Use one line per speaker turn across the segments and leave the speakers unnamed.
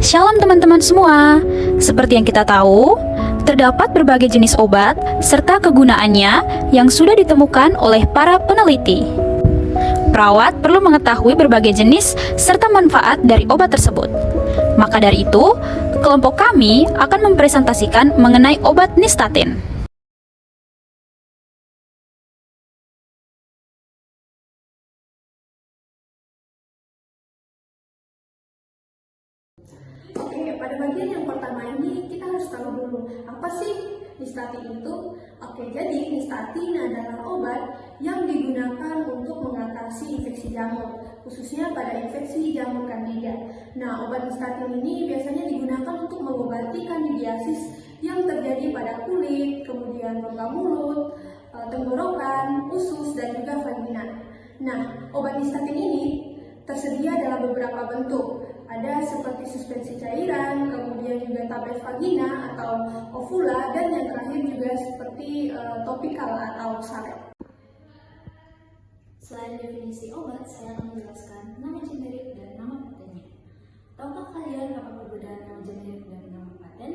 Shalom teman-teman semua. Seperti yang kita tahu, terdapat berbagai jenis obat serta kegunaannya yang sudah ditemukan oleh para peneliti. Perawat perlu mengetahui berbagai jenis serta manfaat dari obat tersebut. Maka dari itu, kelompok kami akan mempresentasikan mengenai obat Nystatin.
Oke, pada bagian yang pertama ini kita harus tahu dulu apa sih Nystatin itu. Oke, jadi Nystatin adalah obat yang digunakan untuk mengatasi infeksi jamur, khususnya pada infeksi jamur Candida. Nah, obat Nystatin ini biasanya digunakan untuk mengobati kandidiasis yang terjadi pada kulit, kemudian rongga mulut, tenggorokan, usus, dan juga vagina. Nah, obat Nystatin ini tersedia dalam beberapa bentuk. Ada seperti suspensi cairan, kemudian juga tablet vagina atau ovula, dan yang terakhir juga seperti topikal atau salep.
Selain definisi obat, saya akan menjelaskan nama generik dan nama patennya. Tahukah kalian apa perbedaan nama generik dan nama paten?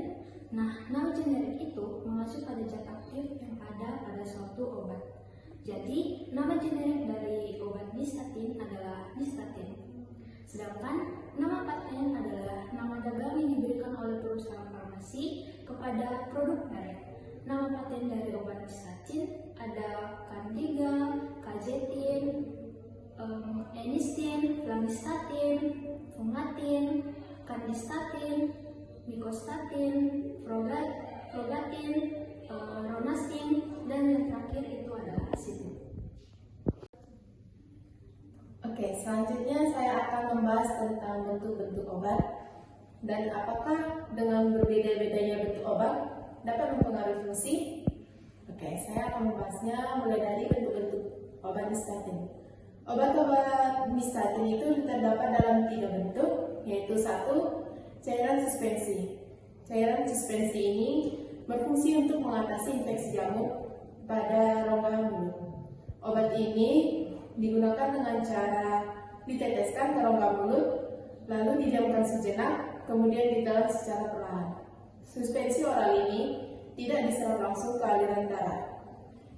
Nah, nama generik itu mengacu pada zat aktif yang ada pada suatu obat. Jadi, nama generik dari obat Nystatin adalah Nystatin. Sedangkan nama paten adalah nama dagang yang diberikan oleh perusahaan farmasi kepada produk merek. Nama paten dari obat Nystatin ada Candiga, Cajetin, Enistin, Langistatin, Fungatin, Candistatin, Mycostatin, Frogatin, Ronastin, dan yang terakhir itu adalah Asidin.
Oke, selanjutnya saya akan membahas tentang bentuk-bentuk obat dan apakah dengan berbeda-bedanya bentuk obat dapat mempengaruhi fungsi. Oke, saya akan membahasnya mulai dari bentuk-bentuk obat Nystatin. Obat-obat Nystatin itu terdapat dalam 3 bentuk, yaitu 1. Cairan suspensi. Cairan suspensi ini berfungsi untuk mengatasi infeksi jamur pada rongga mulut. Obat ini digunakan dengan cara diteteskan ke rongga mulut, lalu didiamkan sejenak, kemudian ditelan secara perlahan. Suspensi oral ini tidak diserap langsung ke aliran darah.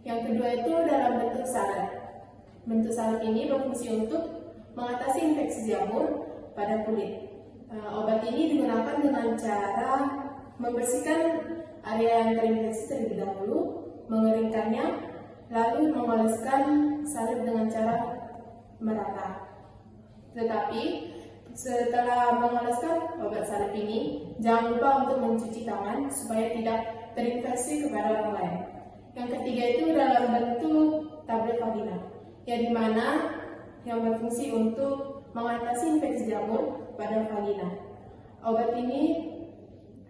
Yang kedua itu dalam bentuk salep. Bentuk salep ini berfungsi untuk mengatasi infeksi jamur pada kulit. Obat ini digunakan dengan cara membersihkan area yang terinfeksi terlebih dahulu, mengeringkannya, lalu mengoleskan salep dengan cara merata. Tetapi setelah mengoleskan obat salep ini, jangan lupa untuk mencuci tangan supaya tidak terinfeksi kepada orang lain. Yang ketiga itu dalam bentuk tablet vagina, yang dimana yang berfungsi untuk mengatasi infeksi jamur pada vagina. Obat ini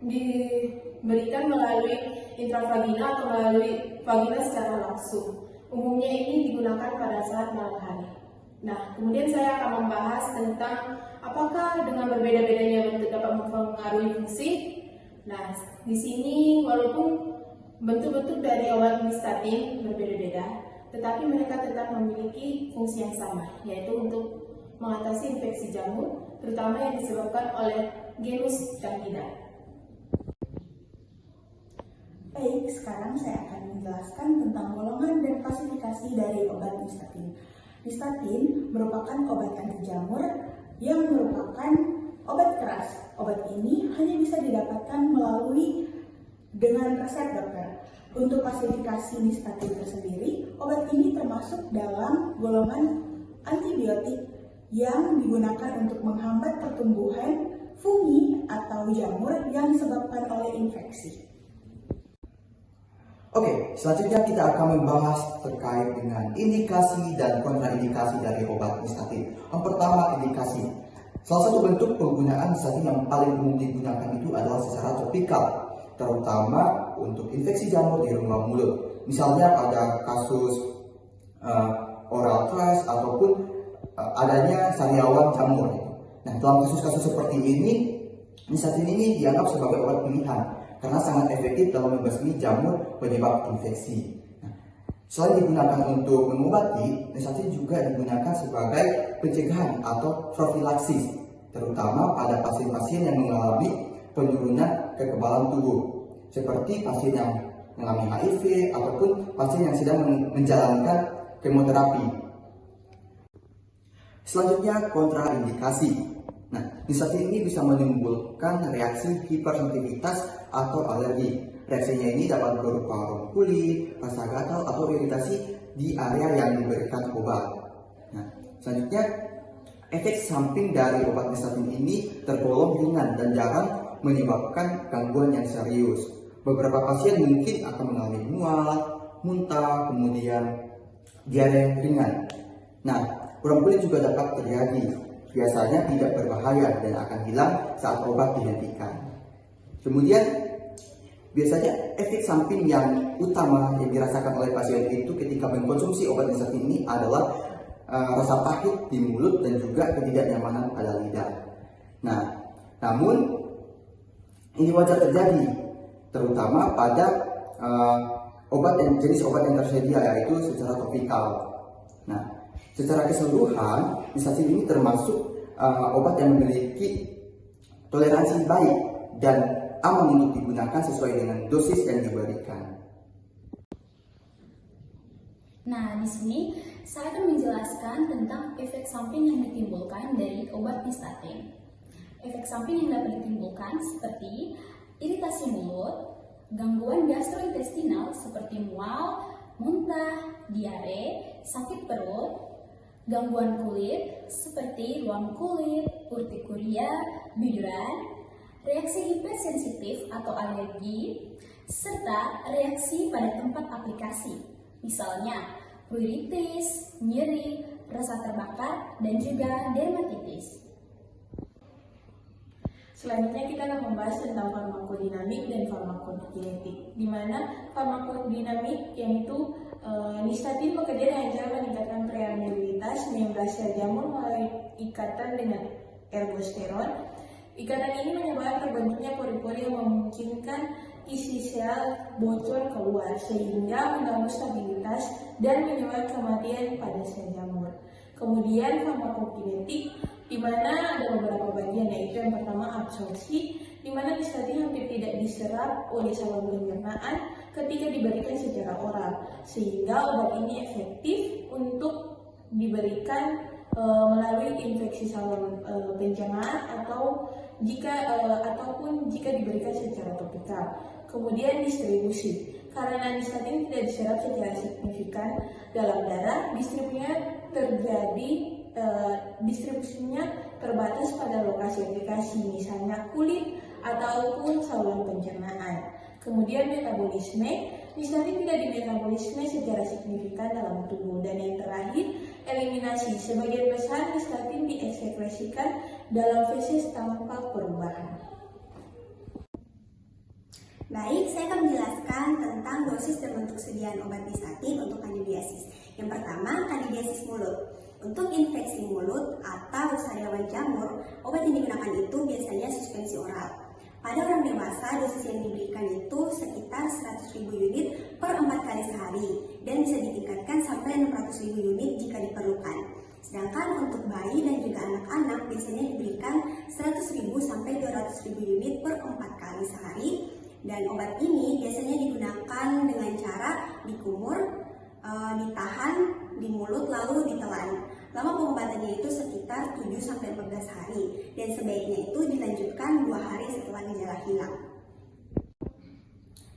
diberikan melalui intravagina atau melalui vagina secara langsung. Umumnya ini digunakan pada saat malam hari. Nah, kemudian saya akan membahas tentang apakah dengan berbeda-bedanya bentuk dapat mempengaruhi fungsi. Nah, di sini walaupun bentuk-bentuk dari obat Nystatin berbeda-beda, tetapi mereka tetap memiliki fungsi yang sama, yaitu untuk mengatasi infeksi jamur, terutama yang disebabkan oleh genus Candida.
Baik, sekarang saya akan menjelaskan tentang golongan dan klasifikasi dari obat Nystatin. Nystatin merupakan obat anti jamur yang merupakan obat keras. Obat ini hanya bisa didapatkan melalui dengan resep dokter. Untuk klasifikasi Nystatin tersendiri, obat ini termasuk dalam golongan antibiotik yang digunakan untuk menghambat pertumbuhan fungi atau jamur yang disebabkan oleh infeksi.
Oke, selanjutnya kita akan membahas terkait dengan indikasi dan kontraindikasi dari obat Nystatin. Yang pertama, indikasi. Salah satu bentuk penggunaan Nystatin yang paling umum digunakan itu adalah secara topikal, terutama untuk infeksi jamur di rongga mulut. Misalnya pada kasus oral thrush ataupun adanya sariawan jamur. Nah, dalam kasus-kasus seperti ini, Nystatin ini dianggap sebagai obat pilihan karena sangat efektif dalam membasmi jamur penyebab infeksi. Nah, selain digunakan untuk mengobati, Nystatin juga digunakan sebagai pencegahan atau profilaksis terutama pada pasien-pasien yang mengalami penurunan kekebalan tubuh, seperti pasien yang mengalami HIV ataupun pasien yang sedang menjalankan kemoterapi. Selanjutnya, kontraindikasi. Nah, nistatin ini bisa menimbulkan reaksi hipersensitivitas atau alergi. Reaksinya ini dapat berupa rontok kulit, rasa gatal, atau iritasi di area yang diberikan obat. Nah, selanjutnya, efek samping dari obat nistatin ini tergolong ringan dan jarang menyebabkan gangguan yang serius. Beberapa pasien mungkin akan mengalami mual, muntah, kemudian diare ringan. Nah, rontok kulit juga dapat terjadi. Biasanya tidak berbahaya dan akan hilang saat obat dihentikan. Kemudian, biasanya efek samping yang utama yang dirasakan oleh pasien itu ketika mengkonsumsi obat nistatin ini adalah rasa pahit di mulut dan juga ketidaknyamanan pada lidah. Nah, namun ini wajar terjadi, terutama pada jenis obat yang tersedia, yaitu secara topikal. Nah, secara keseluruhan, nistatin ini termasuk obat yang memiliki toleransi baik dan aman untuk digunakan sesuai dengan dosis yang diberikan.
Nah, di sini saya akan menjelaskan tentang efek samping yang ditimbulkan dari obat nistatin. Efek samping yang dapat ditimbulkan seperti iritasi mulut, gangguan gastrointestinal seperti mual, muntah, diare, sakit perut, gangguan kulit seperti ruam kulit, urtikuria, biduran, reaksi hipersensitif atau alergi, serta reaksi pada tempat aplikasi, misalnya pleuritis, nyeri, rasa terbakar, dan juga dermatitis.
Selanjutnya kita akan membahas tentang farmakodinamik dan farmakokinetik, di mana farmakodinamik yaitu nistatin bekerja dengan cara meningkatkan permeabilitas membran sel jamur melalui ikatan dengan ergosteron. Ikatan ini menyebabkan terbentuknya pori-pori yang memungkinkan isi sel bocor keluar sehingga mengganggu stabilitas dan menyebabkan kematian pada sel jamur. Kemudian farmakokinetik, di mana ada beberapa bagian, yaitu yang pertama absorpsi, di mana nistatin hampir tidak diserap oleh saluran pencernaan ketika diberikan secara oral, sehingga obat ini efektif untuk diberikan melalui infeksi saluran pencernaan ataupun jika diberikan secara topikal. Kemudian distribusi, karena nistatin tidak diserap secara signifikan dalam darah, distribusinya terbatas pada lokasi aplikasi, misalnya kulit ataupun saluran pencernaan. Kemudian metabolisme, nistatin tidak dimetabolisme secara signifikan dalam tubuh. Dan yang terakhir, eliminasi. Sebagian besar nistatin diekskresikan dalam feses tanpa perubahan.
Baik, saya akan menjelaskan tentang dosis dan bentuk sediaan obat nistatin untuk kandidiasis. Yang pertama, kandidiasis mulut. Untuk infeksi mulut atau sariawan jamur, obat yang digunakan itu biasanya suspensi oral. Pada orang dewasa, dosis yang diberikan itu sekitar 100.000 unit per 4 kali sehari dan bisa ditingkatkan sampai 600.000 unit jika diperlukan. Sedangkan untuk bayi dan juga anak-anak biasanya diberikan 100.000 sampai 200.000 unit per 4 kali sehari. Dan obat ini biasanya digunakan dengan cara dikumur, ditahan di mulut lalu ditelan. Lama pengobatannya itu sekitar 7-14 hari dan sebaiknya itu dilanjutkan 2 hari setelah gejala hilang.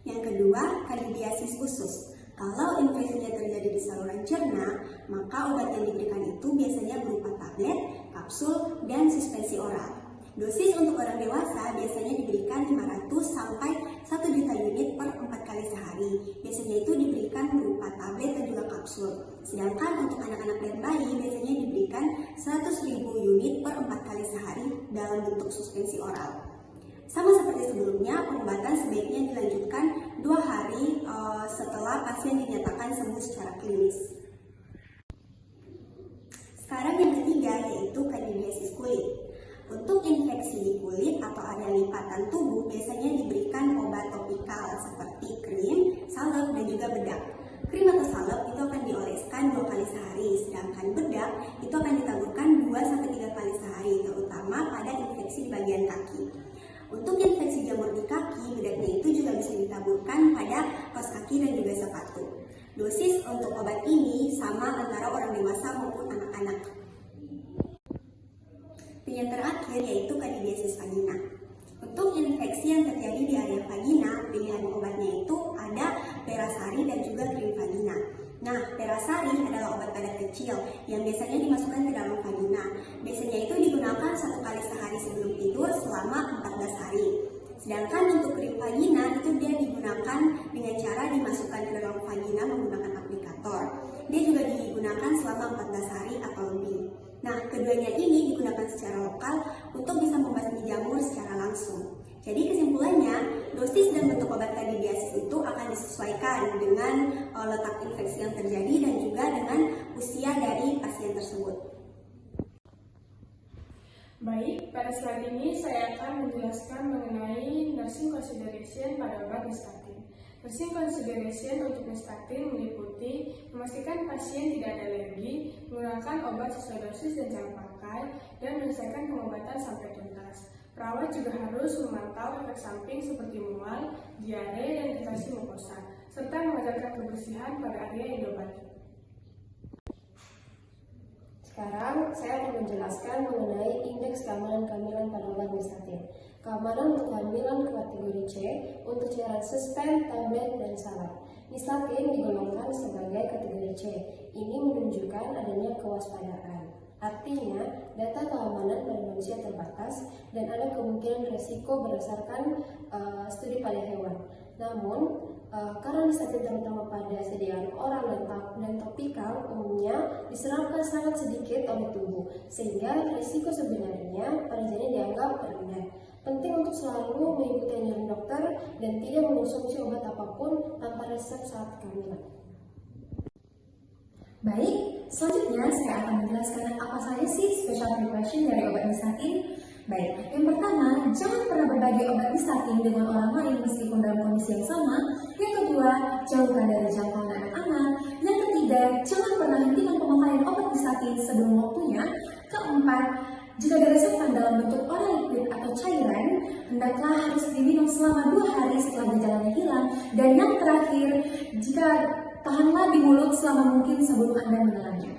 Yang kedua, kandidiasis usus. Kalau infeksinya terjadi di saluran cerna, maka obat yang diberikan itu biasanya berupa tablet, kapsul, dan suspensi oral. Dosis untuk orang dewasa biasanya diberikan 500 sampai 1 juta unit per 4 kali sehari. Biasanya itu diberikan berupa tablet dan juga kapsul. Sedangkan untuk anak-anak dan bayi biasanya diberikan 100.000 unit per 4 kali sehari dalam bentuk suspensi oral. Sama seperti sebelumnya, pengobatan sebaiknya dilanjutkan 2 hari setelah pasien dinyatakan sembuh secara klinis. Sekarang yang ketiga yaitu kandidiasis kulit. Untuk infeksi di kulit atau area lipatan tubuh biasanya diberikan obat topikal seperti krim, salep, dan juga bedak. Krim atau salep itu akan dioleskan 2 kali sehari, sedangkan bedak itu akan ditaburkan 2-3 kali sehari, terutama pada Dosis untuk obat ini sama antara orang dewasa maupun anak-anak. Yang terakhir yaitu kandidiasis vagina. Untuk infeksi yang terjadi di area vagina, pilihan obatnya itu ada Perasari dan juga krim vagina. Nah, Perasari adalah obat padat kecil yang biasanya dimasukkan ke dalam vagina. Biasanya itu digunakan 1 kali sehari sebelum tidur selama 14 hari. Sedangkan untuk krim vagina itu dia digunakan dengan cara dimasukkan ke dalam vagina menggunakan aplikator. Dia juga digunakan selama 14 hari atau lebih. Nah, keduanya ini digunakan secara lokal untuk bisa membasmi jamur secara langsung. Jadi kesimpulannya, dosis dan bentuk obat kandidiasis itu akan disesuaikan dengan letak infeksi yang terjadi dan juga dengan usia dari pasien tersebut.
Baik, pada slide ini saya akan menjelaskan mengenai nursing consideration pada obat nystatin. Nursing consideration untuk nystatin meliputi memastikan pasien tidak ada alergi, menggunakan obat sesuai dosis dan cara pakai, dan menyelesaikan pengobatan sampai tuntas. Perawat juga harus memantau efek samping seperti mual, diare, dan iritasi mukosa, serta mengajarkan kebersihan pada area yang diobati.
Sekarang saya akan menjelaskan mengenai indeks keamanan kehamilan pada obat nystatin. Keamanan untuk kehamilan kategori C untuk cairan suspen, tablet, dan salep. Nystatin digolongkan sebagai kategori C. Ini menunjukkan adanya kewaspadaan. Artinya, data keamanan pada manusia terbatas dan ada kemungkinan resiko berdasarkan studi pada hewan. Namun, karena nystatin terutama pada sediaan oral dan topikal, umumnya diserapkan sangat sedikit oleh tubuh, sehingga risiko sebenarnya pada janin dianggap rendah. Penting untuk selalu mengikuti anjuran dokter dan tidak mengonsumsi obat apapun tanpa resep saat kehamilan.
Baik, selanjutnya saya akan menjelaskan apa saja sih special precaution dari obat nystatin. Baik, yang pertama, jangan pernah berbagi obat nystatin dengan orang lain meskipun dalam kondisi yang sama. Yang kedua, jauhkan dari jangkauan anak-anak. Yang ketiga, jangan pernah hentikan pemakaian obat nystatin sebelum waktunya. Keempat, jika diresepkan dalam bentuk oral liquid atau cairan, hendaklah harus diminum selama 2 hari setelah gejalanya hilang. Dan yang terakhir, jika tahanlah di mulut selama mungkin sebelum Anda menelannya.